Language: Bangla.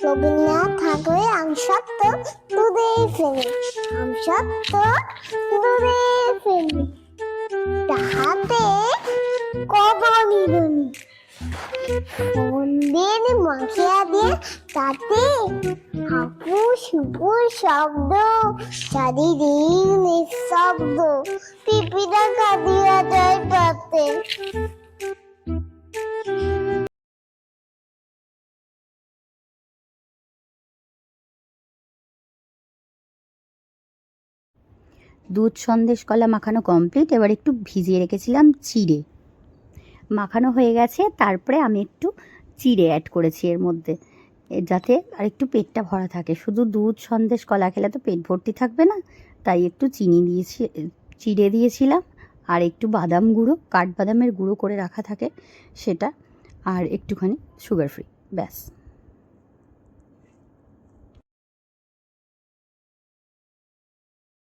রবীন্দ্রনাথ ঠাকুরের আমসত্ব দুধের ফেনি, আমসত্ব দুধের ফেনি, তাহাতে কদলি ধনি, সন্ধ্যের মাখিয়া দিয়ে তাতে হাপুর সুপুর শব্দ, চারিদিক নিঃশব্দ, পিপিটা কাঁদিয়া যায় তাতে। দুধ সন্দেশ কলা মাখানো কমপ্লিট। এবার একটু ভিজিয়ে রেখেছিলাম চিড়ে, মাখানো হয়ে গেছে। তারপরে আমি একটু চিড়ে অ্যাড করেছি এর মধ্যে, যাতে আর একটু পেটটা ভরা থাকে। শুধু দুধ সন্দেশ কলা খেলে তো পেট ভর্তি থাকবে না, তাই একটু চিড়ে দিয়েছিলাম, আর একটু বাদাম গুঁড়ো, কাঠবাদামের গুঁড়ো করে রাখা থাকে সেটা, আর একটুখানি সুগার ফ্রি, ব্যাস।